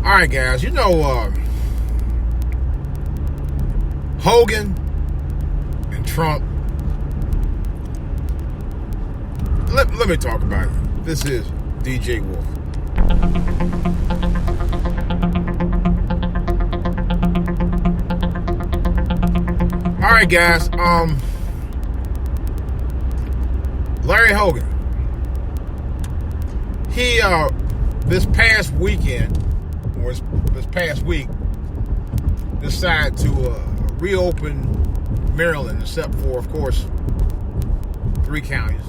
All right, guys. You know, Hogan and Trump. Let me talk about it. This is DJ Wolf. All right, guys. Larry Hogan. He this past weekend, or this past week, decided to reopen Maryland, except for, of course, 3 counties.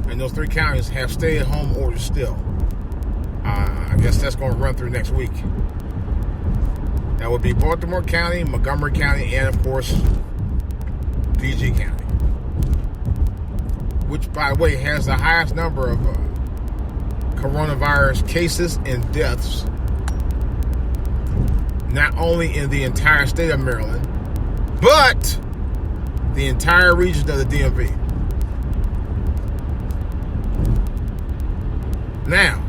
And those 3 counties have stay-at-home orders still. I guess that's going to run through next week. That would be Baltimore County, Montgomery County, and, of course, PG County. Which, by the way, has the highest number of coronavirus cases and deaths, not only in the entire state of Maryland, but the entire region of the DMV. Now,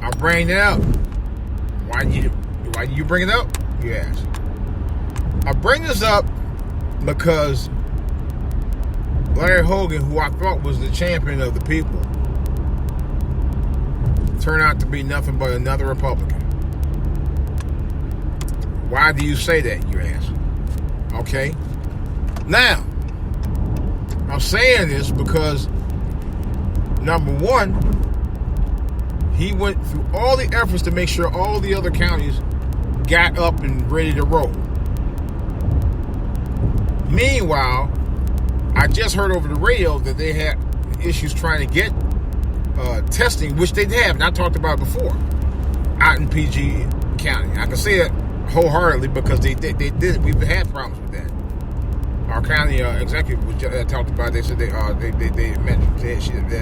I'll bring it up. Why do you bring it up? You ask. I bring this up because Larry Hogan, who I thought was the champion of the people, turned out to be nothing but another Republican. Why do you say that, you ask? Okay. Now, I'm saying this because, number one, he went through all the efforts to make sure all the other counties got up and ready to roll. Meanwhile, I just heard over the radio that they had issues trying to get testing, which they have, and I talked about before, out in PG County. I can say that wholeheartedly because they did. We've had problems with that. Our county executive was talked about. They said they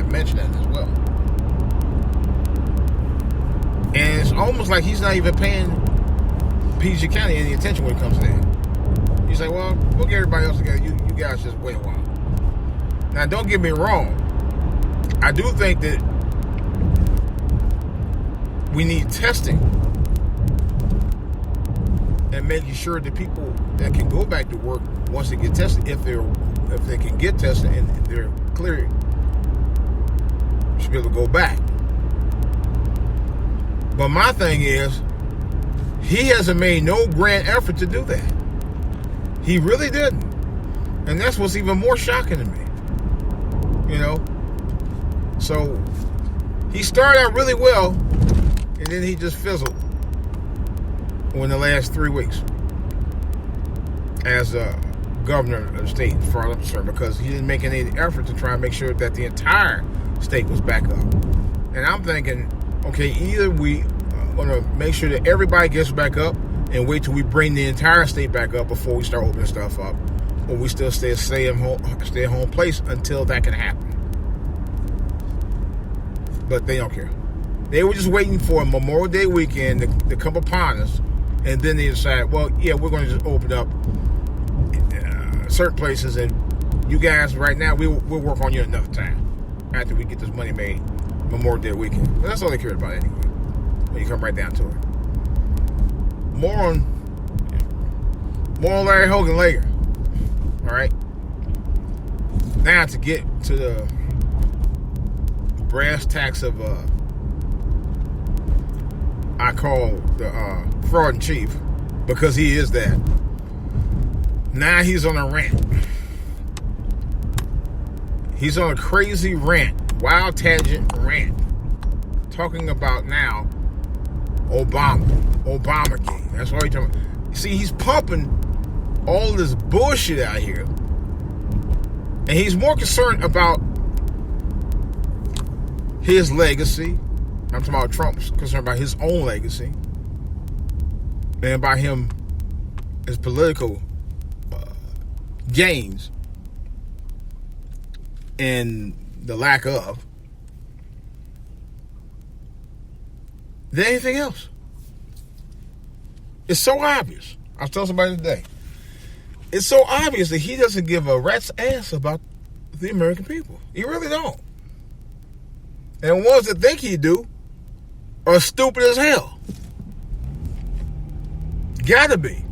mentioned that as well. And it's almost like he's not even paying PG County any attention when it comes to that. He's like, well, we'll get everybody else together. You guys just wait a while. Now, don't get me wrong. I do think that we need testing and making sure that people that can go back to work once they get tested, if they can get tested and they're clear, should be able to go back. But my thing is, he hasn't made no grand effort to do that. He really didn't. And that's what's even more shocking to me. You know? So, he started out really well, and then he just fizzled in the last 3 weeks as governor of the state, as far as I'm concerned, because he didn't make any effort to try and make sure that the entire state was back up. And I'm thinking, okay, either we going to make sure that everybody gets back up and wait till we bring the entire state back up before we start opening stuff up, or we still stay at home place until that can happen. But they don't care. They were just waiting for a Memorial Day weekend to come upon us, and then they decide, well, yeah, we're going to just open up certain places, and you guys right now, we'll work on you another time after we get this money made Memorial Day weekend. But that's all they cared about anyway, when you come right down to it. More on Larry Hogan later. All right. Now to get to the brass tacks of I call the fraud in chief, because he is that. Now he's on a rant. He's on a crazy rant, wild tangent rant, talking about now Obamagate. That's what he's talking about. See, he's pumping all this bullshit out here, and he's more concerned about his legacy. I'm talking about Trump's concerned about his own legacy and about him, his political gains and the lack of, than anything else. It's so obvious. I was telling somebody today. It's so obvious that he doesn't give a rat's ass about the American people. He really don't. And the ones that think he do are stupid as hell. Gotta be.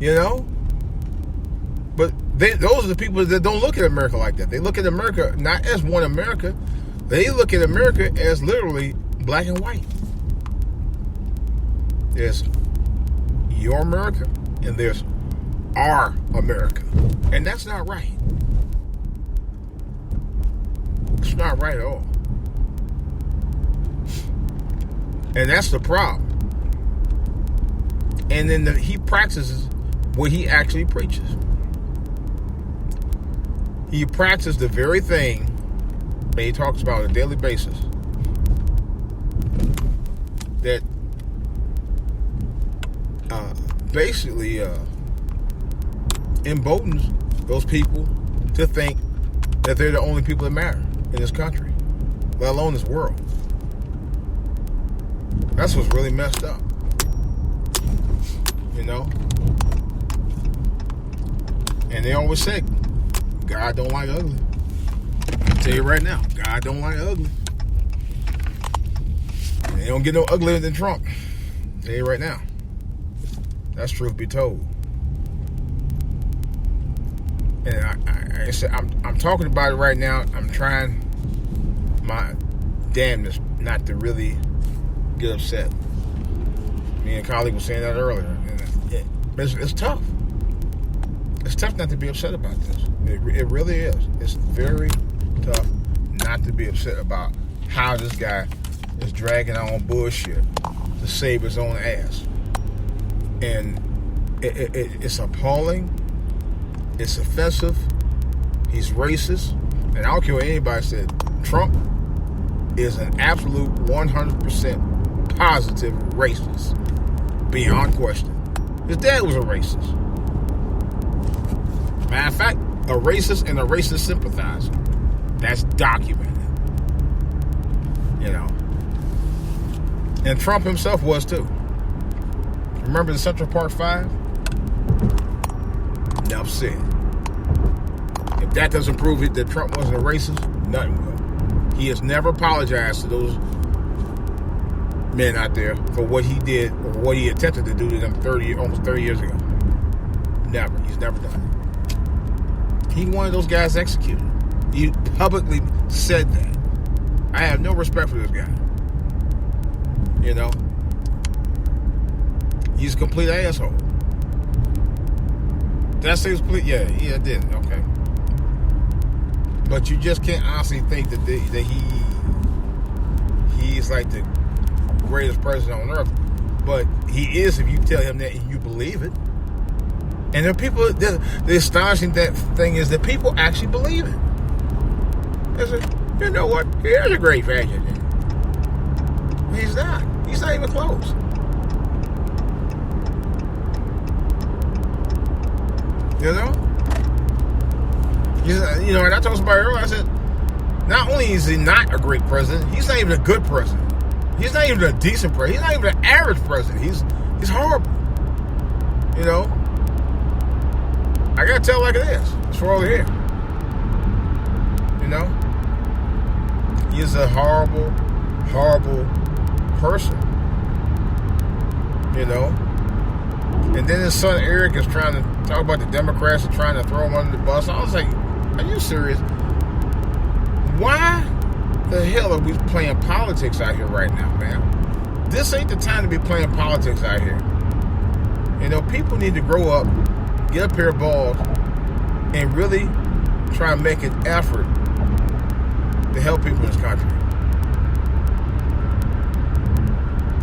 You know? But those are the people that don't look at America like that. They look at America not as one America. They look at America as literally black and white. There's your America and there's our America. And that's not right. It's not right at all. And that's the problem. And then he practices what he actually preaches. He practices the very thing that he talks about on a daily basis that basically emboldens those people to think that they're the only people that matter in this country, let alone this world. That's what's really messed up. You know? And they always say, God don't like ugly. I'll tell you right now, God don't like ugly. And they don't get no uglier than Trump. I'll tell you right now. That's truth be told. And I said, I'm talking about it right now. I'm trying my damnedest not to really get upset. Me and a colleague was saying that earlier. And it's tough. It's tough not to be upset about this. It really is. It's very tough not to be upset about how this guy is dragging on bullshit to save his own ass. And it's appalling. It's offensive. He's racist. And I don't care what anybody said. Trump is an absolute 100% positive racist. Beyond question. His dad was a racist. Matter of fact, a racist and a racist sympathizer. That's documented. You know. And Trump himself was too. Remember the Central Park 5? Enough said. If that doesn't prove it that Trump wasn't a racist, nothing will. He has never apologized to those men out there for what he did or what he attempted to do to them almost 30 years ago. Never. He's never done it. He wanted those guys executed. He publicly said that. I have no respect for this guy. You know? He's a complete asshole. Did I say he was complete? Yeah, I did. Okay. But you just can't honestly think that he's like the greatest person on earth. But he is if you tell him that and you believe it. And the people, the astonishing thing is that people actually believe it. They say, you know what? Here's a great fashion. He's not. He's not even close. You know? You know, and I told somebody earlier, I said, not only is he not a great president, he's not even a good president. He's not even a decent president. He's not even an average president. He's horrible. You know? I gotta tell it like it is. It's for over here. You know? He's a horrible, horrible person. You know? And then his son Eric is trying to talk about the Democrats and trying to throw him under the bus. I was like, are you serious? Why the hell are we playing politics out here right now, man? This ain't the time to be playing politics out here. You know, people need to grow up, get a pair of balls, and really try and make an effort to help people in this country.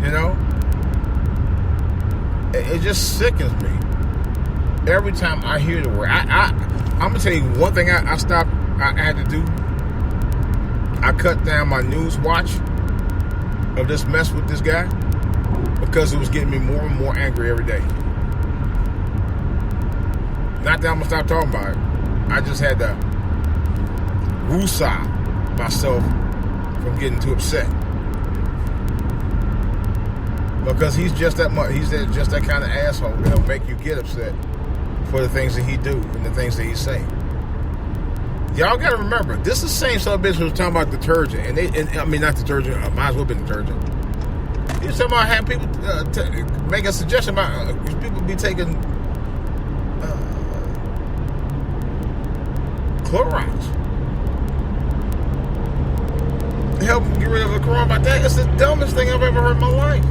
You know? It just sickens me every time I hear the word. I'm going to tell you one thing I had to do. I cut down my news watch of this mess with this guy because it was getting me more and more angry every day. Not that I'm going to stop talking about it. I just had to woosah myself from getting too upset. Because he's just that much. He's just that kind of asshole that'll make you get upset for the things that he do and the things that he say. Y'all got to remember, this is the same son of a bitch who was talking about detergent, I mean not detergent, might as well have been detergent. He was talking about having people make a suggestion about people be taking Clorox to help get rid of the coronavirus. It's the dumbest thing I've ever heard in my life.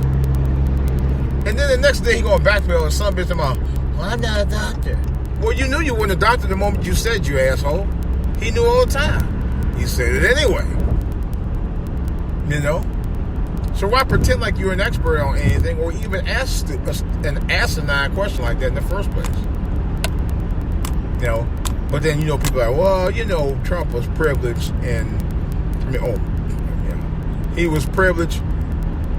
And then the next day he going backpedal and some bitch talking about, well, I'm not a doctor. Well, you knew you weren't a doctor the moment you said, you asshole. He knew all the time. He said it anyway. You know? So why pretend like you're an expert on anything or even ask an asinine question like that in the first place? You know? But then, people are like, well, Trump was privileged and, he was privileged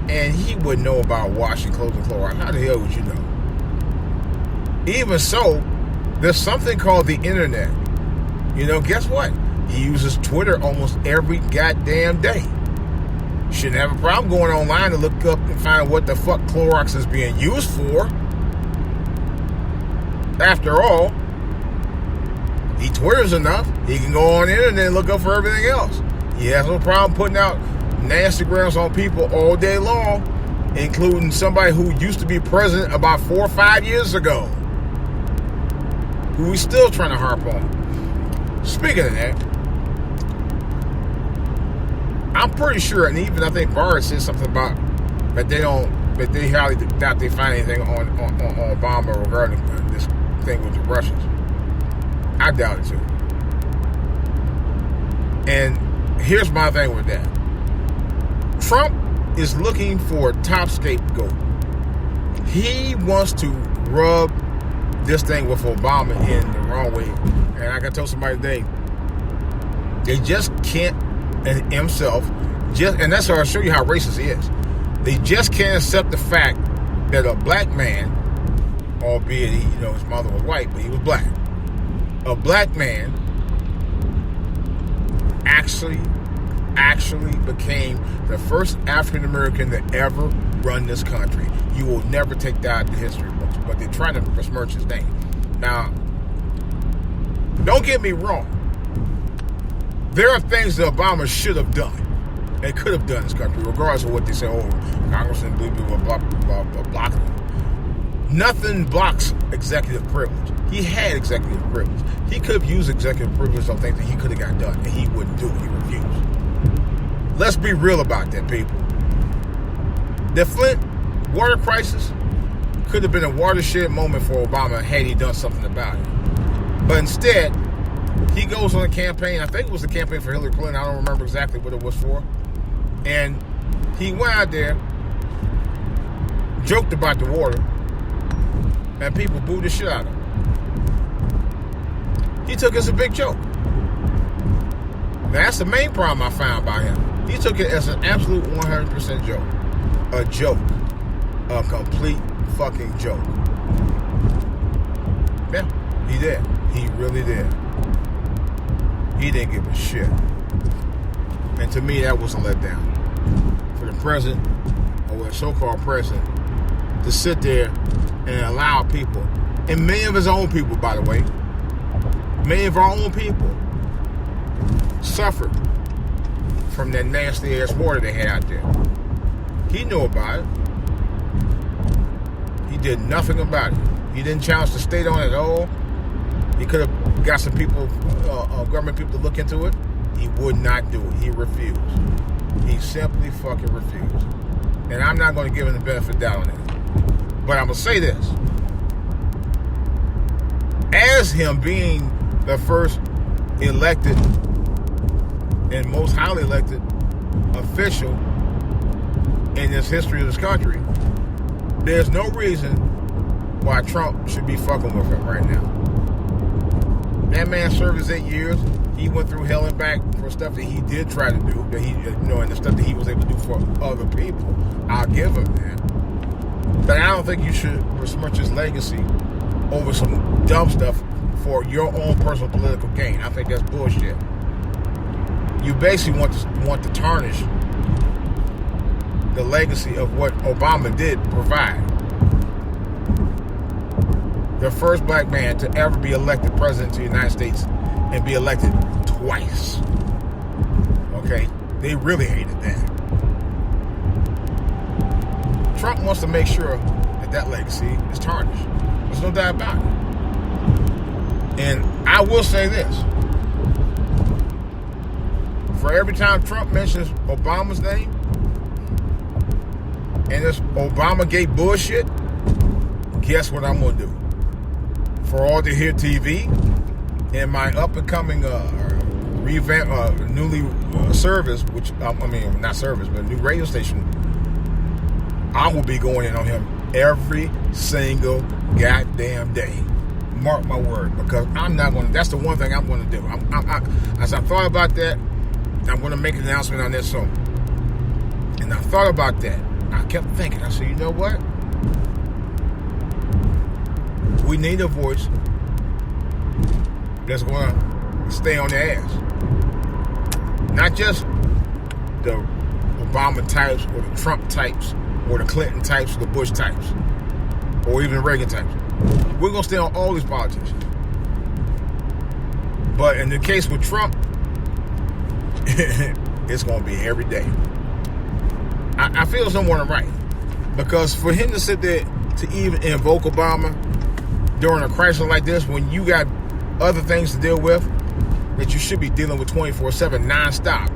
and he wouldn't know about washing clothes and Clorox. How the hell would you know? Even so, there's something called the internet. Guess what? He uses Twitter almost every goddamn day. Shouldn't have a problem going online to look up and find what the fuck Clorox is being used for. After all, he Twitters enough, he can go on the internet and look up for everything else. He has no problem putting out nasty grams on people all day long, including somebody who used to be president about 4 or 5 years ago, who he's still trying to harp on. Speaking of that, I'm pretty sure, and even I think Barr said something about that they highly doubt they find anything on Obama regarding this thing with the Russians. I doubt it too. And here's my thing with that. Trump is looking for a top scapegoat. He wants to rub this thing with Obama in the wrong way. And like I told somebody today, they just can't, and himself, and that's how I'll show you how racist he is. They just can't accept the fact that a black man, albeit his mother was white, but he was black. A black man actually became the first African American to ever run this country. You will never take that out of the history books, but they're trying to besmirch his name. Now, don't get me wrong. There are things that Obama should have done and could have done in this country, regardless of what they say. Congressman believe people were blocking him. Nothing blocks executive privilege. He had executive privilege. He could have used executive privilege on things that he could have got done, and he wouldn't do it. He refused. Let's be real about that, people. The Flint water crisis could have been a watershed moment for Obama had he done something about it. But instead, he goes on a campaign. I think it was a campaign for Hillary Clinton. I don't remember exactly what it was for. And he went out there, joked about the water, and people booed the shit out of him. He took it as a big joke. Now, that's the main problem I found about him. He took it as an absolute 100% joke. A joke. A complete fucking joke. Yeah, he did. He really did. He didn't give a shit. And to me, that was a letdown. For the president, or the so-called president, to sit there and allow people, and many of his own people, by the way, many of our own people suffered from that nasty-ass water they had out there. He knew about it. He did nothing about it. He didn't challenge the state on it at all. He could have got some people, government people to look into it. He would not do it. He refused. He simply fucking refused. And I'm not going to give him the benefit of the doubt on that. But I'm going to say this. As him being the first elected and most highly elected official in this history of this country, there's no reason why Trump should be fucking with him right now. That man served his 8 years. He went through hell and back for stuff that he did try to do, that he, and the stuff that he was able to do for other people. I'll give him that. But I don't think you should besmirch his legacy over some dumb stuff for your own personal political gain. I think that's bullshit. You basically want to tarnish the legacy of what Obama did provide. The first black man to ever be elected president of the United States and be elected twice. Okay? They really hated that. Trump wants to make sure that that legacy is tarnished. There's no doubt about it. And I will say this. For every time Trump mentions Obama's name and this Obamagate bullshit, guess what I'm going to do? For all to hear TV and my up-and-coming newly service, which, not service, but a new radio station, I will be going in on him every single goddamn day. Mark my word, because I'm not going to, that's the one thing I'm going to do. As I thought about that, I'm going to make an announcement on this soon. And I thought about that. I kept thinking, I said, you know what? We need a voice that's going to stay on their ass. Not just the Obama types or the Trump types or the Clinton types or the Bush types or even the Reagan types. We're going to stay on all these politicians. But in the case with Trump, it's going to be every day. I feel someone right. Because for him to sit there to even invoke Obama during a crisis like this, when you got other things to deal with that you should be dealing with 24/7 nonstop,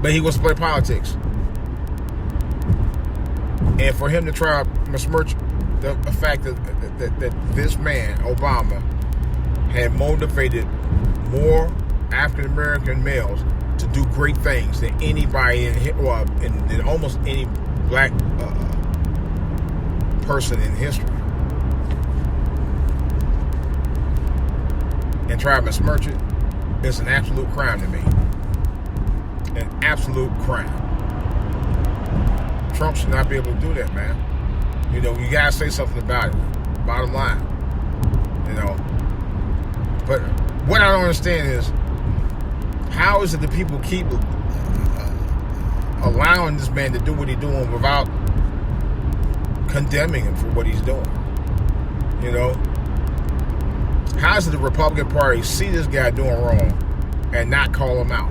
but he wants to play politics. And for him to try to besmirch the fact that this man, Obama, had motivated more African American males to do great things than anybody in almost any black person in history, and try to besmirch it, is an absolute crime to me. An absolute crime. Trump should not be able to do that, man. You know, you gotta say something about it. Bottom line. You know. But what I don't understand is, how is it that people keep allowing this man to do what he's doing without condemning him for what he's doing? You know? How is it the Republican Party see this guy doing wrong and not call him out?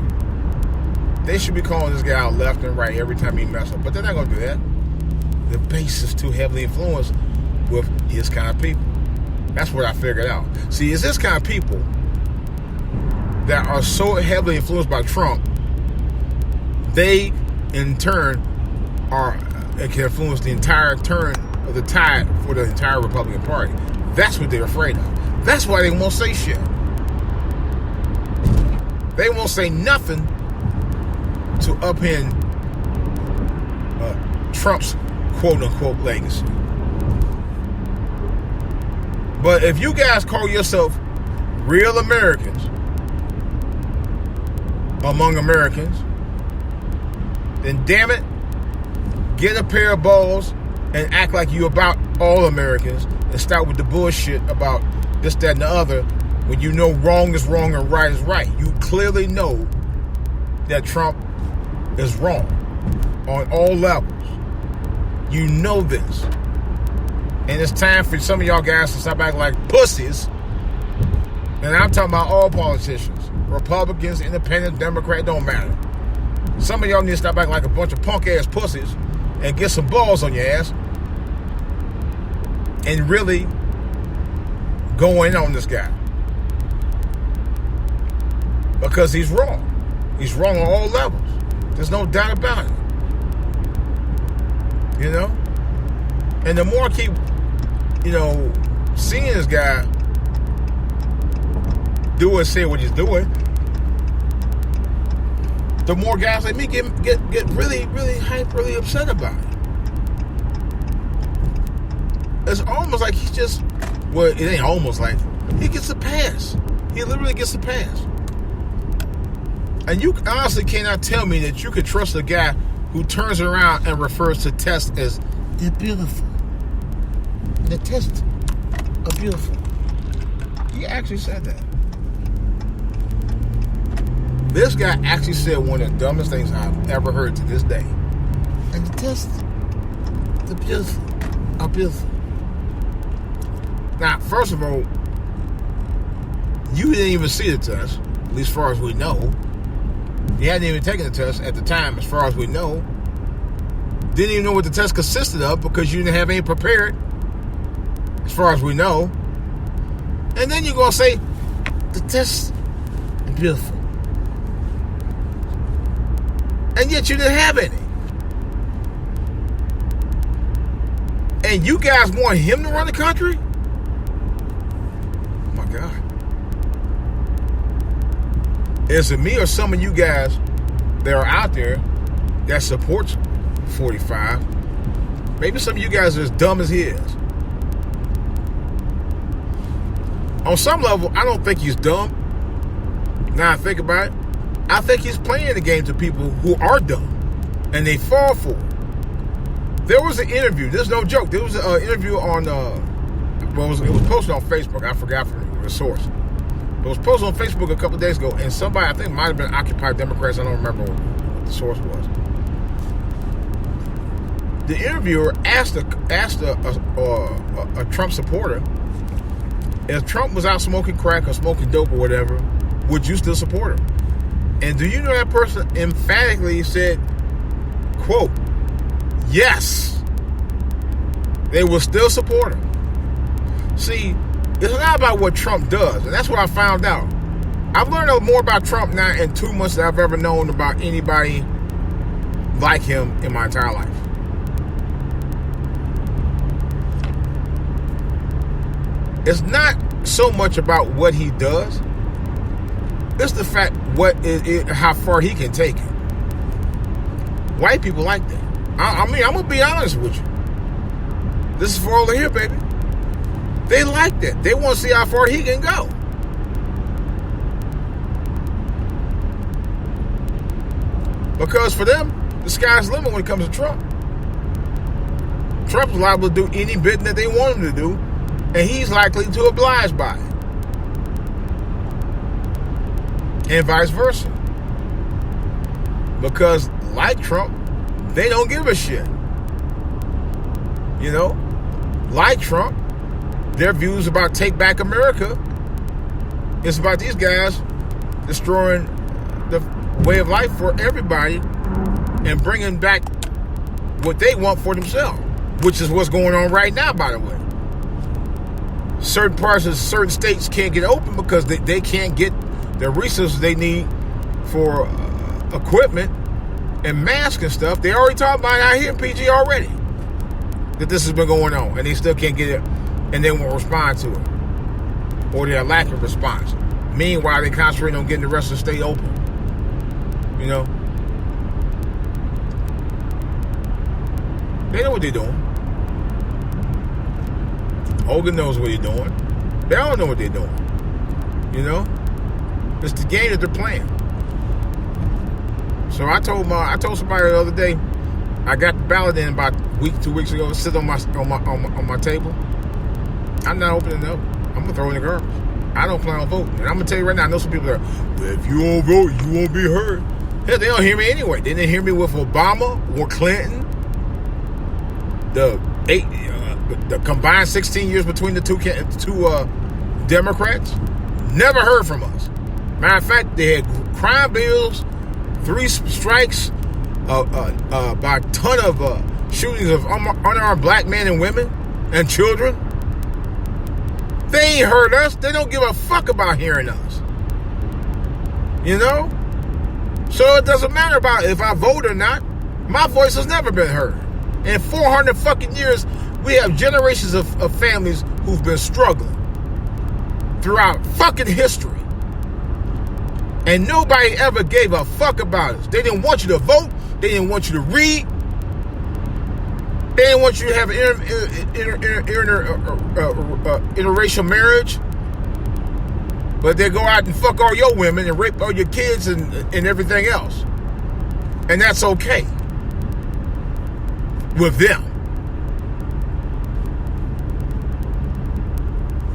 They should be calling this guy out left and right every time he messes up. But they're not going to do that. The base is too heavily influenced with his kind of people. That's what I figured out. See, it's this kind of people that are so heavily influenced by Trump, they, in turn, can influence the entire turn of the tide for the entire Republican Party. That's what they're afraid of. That's why they won't say shit. They won't say nothing to upend Trump's quote-unquote legacy. But if you guys call yourself real Americans among Americans, then damn it, get a pair of balls and act like you about all Americans and start with the bullshit about this, that, and the other when you know wrong is wrong and right is right. You clearly know that Trump is wrong on all levels. You know this. And it's time for some of y'all guys to stop acting like pussies. And I'm talking about all politicians. Republicans, Independents, Democrats, don't matter. Some of y'all need to stop acting like a bunch of punk-ass pussies and get some balls on your ass and really go in on this guy. Because he's wrong. He's wrong on all levels. There's no doubt about it. You know? And the more I keep, seeing this guy do and say what he's doing, the more guys like me get really, really hyped, really upset about it. It's almost like he's just, well, it ain't almost like, he gets a pass. He literally gets a pass. And you honestly cannot tell me that you could trust a guy who turns around and refers to tests as, they're beautiful. The tests are beautiful. He actually said that. This guy actually said one of the dumbest things I've ever heard to this day. And the tests are beautiful. Now, first of all, You didn't even see the test, at least as far as we know. You hadn't even taken the test at the time, as far as we know. Didn't even know what the test consisted of because you didn't have any prepared, as far as we know. And then you're going to say, the test is beautiful. And yet you didn't have any. And you guys want him to run the country? Oh my God. Is it me or some of you guys that are out there that supports 45? Maybe some of you guys are as dumb as he is. On some level, I don't think he's dumb. Now I think about it, I think he's playing the game to people who are dumb, and they fall for it. There was an interview. This is no joke. There was an interview on, it was posted on Facebook. I forgot from the source. It was posted on Facebook a couple of days ago, and somebody, I think it might have been Occupy Democrats. I don't remember what the source was. The interviewer asked a Trump supporter, if Trump was out smoking crack or smoking dope or whatever, would you still support him? And do you know that person emphatically said, quote, yes, they will still support him. See, it's not about what Trump does, and that's what I found out. I've learned more about Trump now in 2 months than I've ever known about anybody like him in my entire life. It's not so much about what he does. It's the fact how far he can take it. White people like that. I mean, I'm going to be honest with you. This is for over here, baby. They like that. They want to see how far he can go. Because for them, the sky's the limit when it comes to Trump. Trump's liable to do any bit that they want him to do, and he's likely to oblige by it. And vice versa. Because, like Trump, they don't give a shit. You know? Like Trump, their views about Take Back America, it's about these guys destroying the way of life for everybody and bringing back what they want for themselves, which is what's going on right now, by the way. Certain parts of certain states can't get open because they can't get the resources they need for equipment and masks and stuff. They already talked about it out here in PG already, that this has been going on, and they still can't get it, and they won't respond to it, or their lack of response. Meanwhile, they concentrate on getting the rest of the state open. You know? They know what they're doing. Hogan knows what he's doing. They all know what they're doing. You know? It's the game that they're playing. So I told somebody the other day, I got the ballot in about a week, 2 weeks ago, sit on my table. I'm not opening it up. I'm gonna throw it in the garbage. I don't plan on voting. And I'm gonna tell you right now, I know some people that are, if you won't vote, you won't be heard. Hell, they don't hear me anyway. They didn't hear me with Obama or Clinton. The combined 16 years between the two Democrats. Never heard from us. Matter of fact, they had crime bills, 3 strikes, by a ton of shootings of unarmed black men and women and children. They ain't heard us. They don't give a fuck about hearing us. You know? So it doesn't matter about if I vote or not. My voice has never been heard. In 400 fucking years, we have generations of families who've been struggling throughout fucking history. And nobody ever gave a fuck about us. They didn't want you to vote. They didn't want you to read. They didn't want you to have interracial marriage. But they go out and fuck all your women and rape all your kids and everything else. And that's okay with them.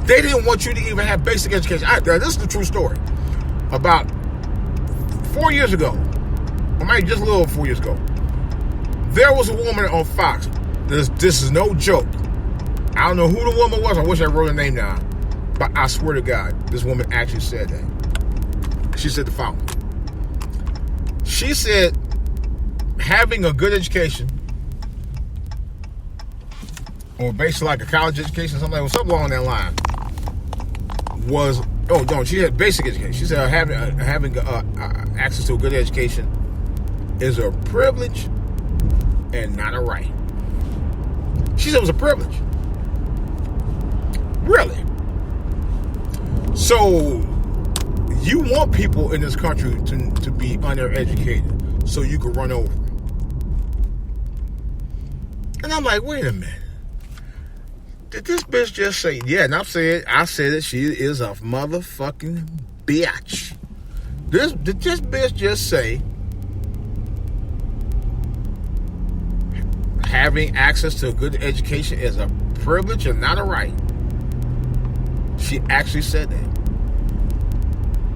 They didn't want you to even have basic education. This is the true story. About 4 years ago, or maybe just a little over 4 years ago, there was a woman on Fox. This is no joke. I don't know who the woman was. I wish I wrote her name down. But I swear to God, this woman actually said that. She said the following. She said, having a good education, or basically like a college education, something along that line, was, oh, no, she had basic education. She said having access to a good education is a privilege and not a right. She said it was a privilege. Really? So you want people in this country to be undereducated so you can run over them. And I'm like, wait a minute. Did this bitch just say, yeah, and I said it, she is a motherfucking bitch. Did this bitch just say having access to a good education is a privilege and not a right? She actually said that.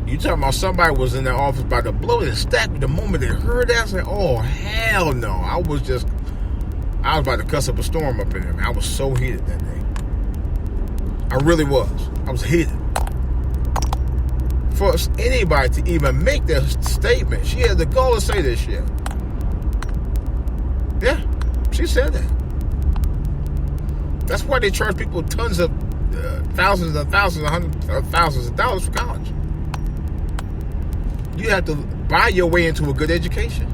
You talking about somebody was in the office about to blow their stack. The moment they heard that, I said, oh, hell no. I was about to cuss up a storm up in there, man. I was so heated that day. I really was. I was heated. For anybody to even make that statement, she had the gall to say this shit. Yeah, she said that. That's why they charge people tons of thousands and thousands, hundreds of thousands of dollars for college. You have to buy your way into a good education.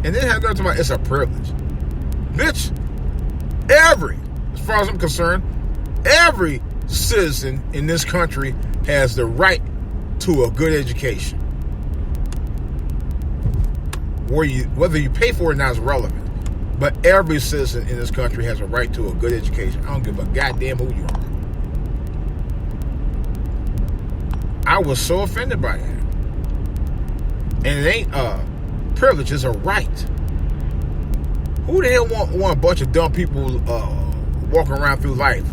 And then have to talk about it's a privilege. Bitch, as far as I'm concerned, every citizen in this country has the right to a good education. Whether you pay for it or not is relevant. But every citizen in this country has a right to a good education. I don't give a goddamn who you are. I was so offended by that. And it ain't a privilege, it's a right. Who the hell want a bunch of dumb people walking around through life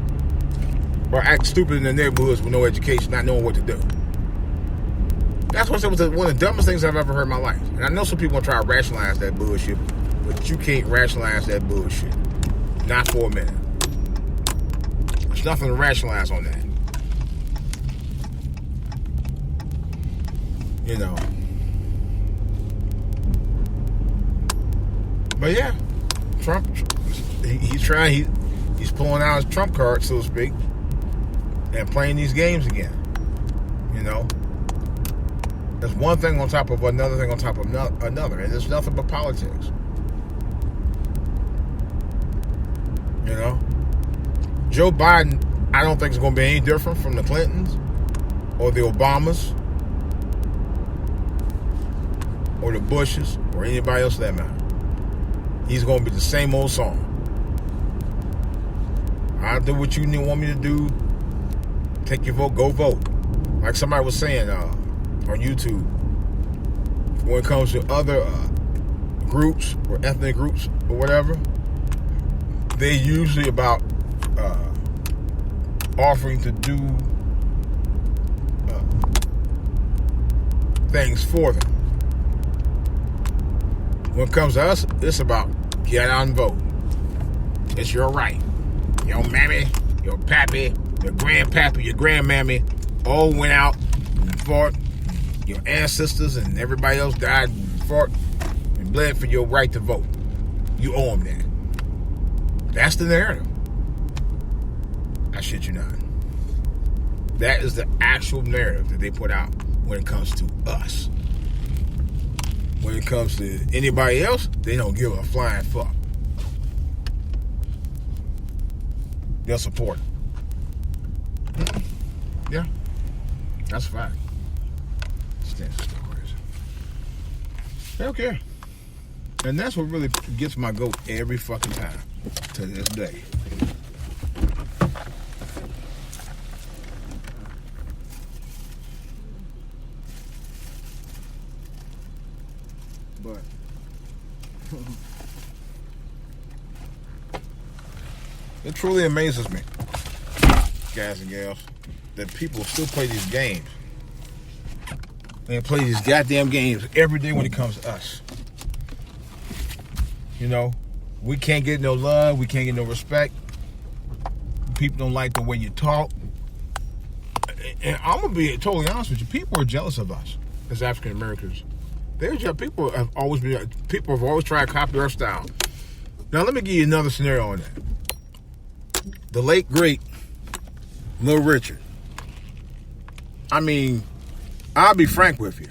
or act stupid in the neighborhoods with no education, not knowing what to do? That's what was one of the dumbest things I've ever heard in my life. And I know some people want to try to rationalize that bullshit, but you can't rationalize that bullshit. Not for a minute. There's nothing to rationalize on that. You know. But yeah, Trump, he's pulling out his Trump card, so to speak, and playing these games again. You know, there's one thing on top of another thing on top of another, and there's nothing but politics. You know, Joe Biden, I don't think is going to be any different from the Clintons or the Obamas or the Bushes or anybody else for that matter. He's going to be the same old song. I'll do what you want me to do. Take your vote, go vote. Like somebody was saying on YouTube, when it comes to other groups or ethnic groups or whatever, they usually about offering to do things for them. When it comes to us, it's about get out and vote. It's your right. Your mammy, your pappy, your grandpappy, your grandmammy all went out and fought. Your ancestors and everybody else died and fought and bled for your right to vote. You owe them that. That's the narrative. I shit you not. That is the actual narrative that they put out when it comes to us. When it comes to anybody else, they don't give a flying fuck. They'll support it. Yeah, that's a fact. They don't care. And that's what really gets my goat every fucking time to this day. But it truly amazes me, guys and gals, that people still play these games. They play these goddamn games every day when it comes to us. You know, we can't get no love. We can't get no respect. People don't like the way you talk. And I'm gonna be totally honest with you. People are jealous of us as African Americans. People have always tried to copy our style. Now let me give you another scenario on that. The late great Little Richard. I mean, I'll be frank with you.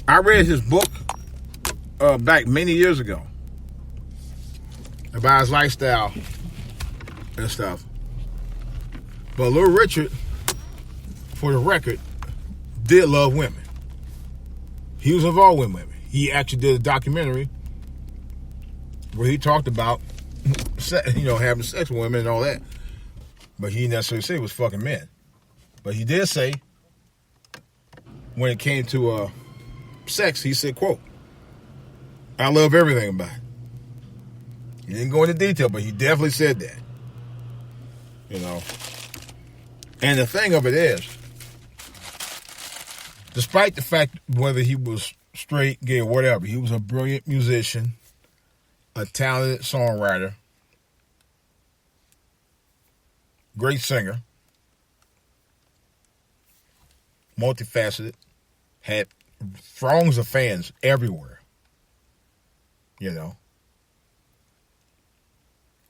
I read his book back many years ago about his lifestyle and stuff. But Little Richard, for the record, did love women. He was involved with women. He actually did a documentary where he talked about, having sex with women and all that. But he didn't necessarily say it was fucking men. But he did say, when it came to sex, he said, quote, "I love everything about it." He didn't go into detail, but he definitely said that. And the thing of it is, despite the fact whether he was straight, gay, or whatever, he was a brilliant musician, a talented songwriter, great singer, multifaceted, had throngs of fans everywhere,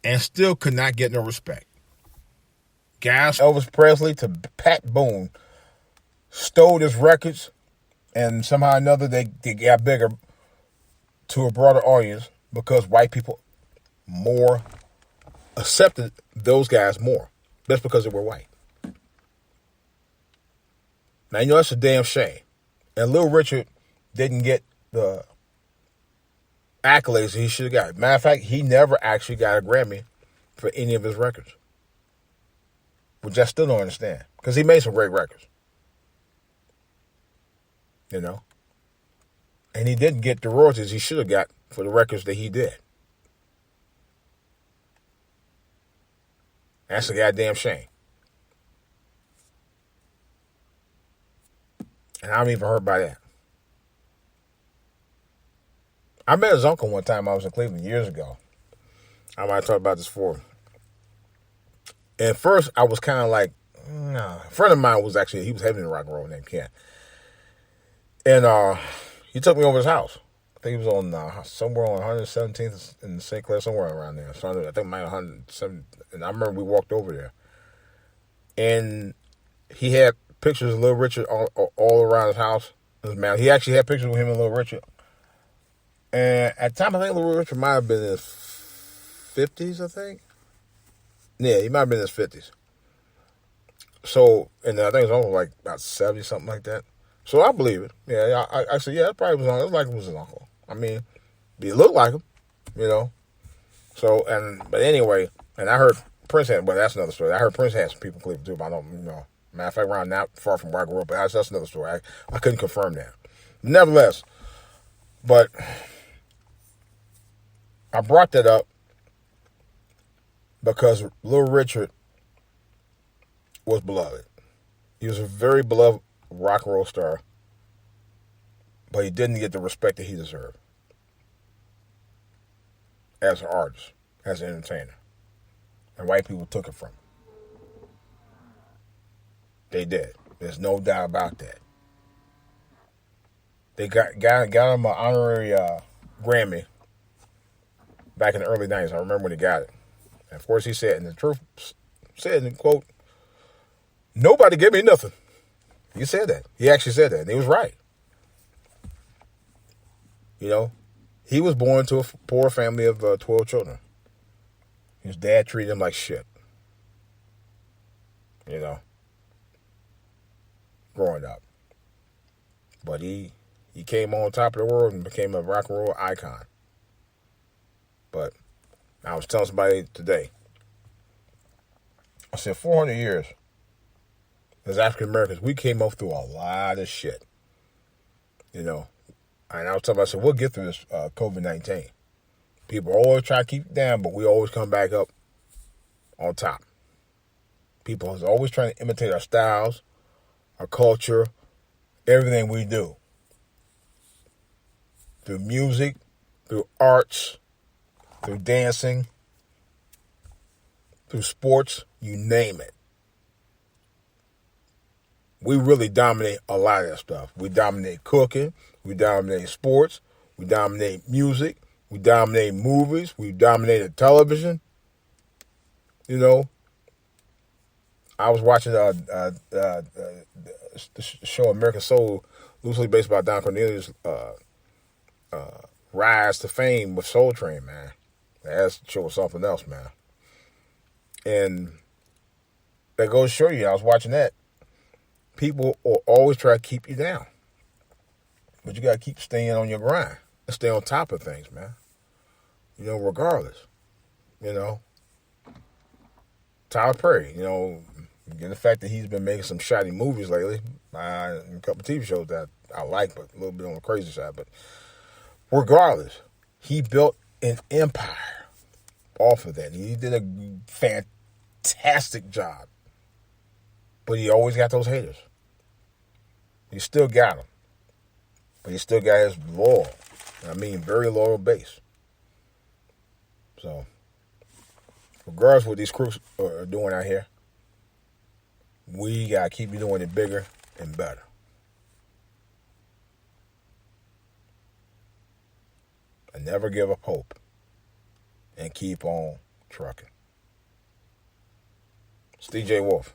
and still could not get no respect. Guys, Elvis Presley to Pat Boone, stole his records, and somehow or another they got bigger to a broader audience because white people more accepted those guys more. That's because they were white. Now, that's a damn shame. And Little Richard didn't get the accolades he should have got. Matter of fact, he never actually got a Grammy for any of his records. Which I still don't understand. Because he made some great records. And he didn't get the royalties he should have got for the records that he did. That's a goddamn shame. And I'm even hurt by that. I met his uncle one time. I was in Cleveland years ago. I might have talked about this before. At first, I was kind of like, nah. A friend of mine he was heavy in rock and roll named Ken. And he took me over his house. I think he was on somewhere on 117th in St. Clair, somewhere around there. So I think my 107. And I remember we walked over there. And he had pictures of Little Richard all around his house. He actually had pictures with him and Little Richard. And at the time, I think Little Richard might have been in his 50s, I think. Yeah, he might have been in his 50s. So, and I think it was almost like about 70, something like that. So I believe it. Yeah, I said, yeah, it probably was it was like it was his uncle. I mean, he looked like him, So, but anyway, and I heard Prince had, well, that's another story. I heard Prince had some people in Cleveland too, but I don't, matter of fact, around not far from where I grew up, but that's another story. I couldn't confirm that. Nevertheless, but I brought that up because Little Richard was beloved. He was a very beloved rock and roll star, but he didn't get the respect that he deserved as an artist, as an entertainer. And white people took it from him. They did. There's no doubt about that. They got him an honorary Grammy back in the early 90s. I remember when he got it. And of course he said, and the truth said, and quote, "Nobody gave me nothing." He said that. He actually said that. And he was right. He was born to a poor family of 12 children. His dad treated him like shit. Growing up. But he came on top of the world and became a rock and roll icon. But I was telling somebody today, I said 400 years as African Americans, we came up through a lot of shit. And I was telling myself, we'll get through this COVID-19. People always try to keep it down, but we always come back up on top. People are always trying to imitate our styles, our culture, everything we do. Through music, through arts, through dancing, through sports, you name it. We really dominate a lot of that stuff. We dominate cooking. We dominate sports. We dominate music. We dominate movies. We dominated television. You know, I was watching the show American Soul, loosely based by Don Cornelius' rise to fame with Soul Train, man. That's the show was something else, man. And that goes to show you, I was watching that. People will always try to keep you down. But you got to keep staying on your grind and stay on top of things, man. You know, regardless. You know. Tyler Perry, you know, given the fact that he's been making some shoddy movies lately, and a couple of TV shows that I like, but a little bit on the crazy side. But regardless, he built an empire off of that. He did a fantastic job. But he always got those haters. He still got them. But he still got his loyal, I mean, very loyal base. So, regardless of what these crews are doing out here, we got to keep doing it bigger and better. And never give up hope. And keep on trucking. It's DJ Wolf.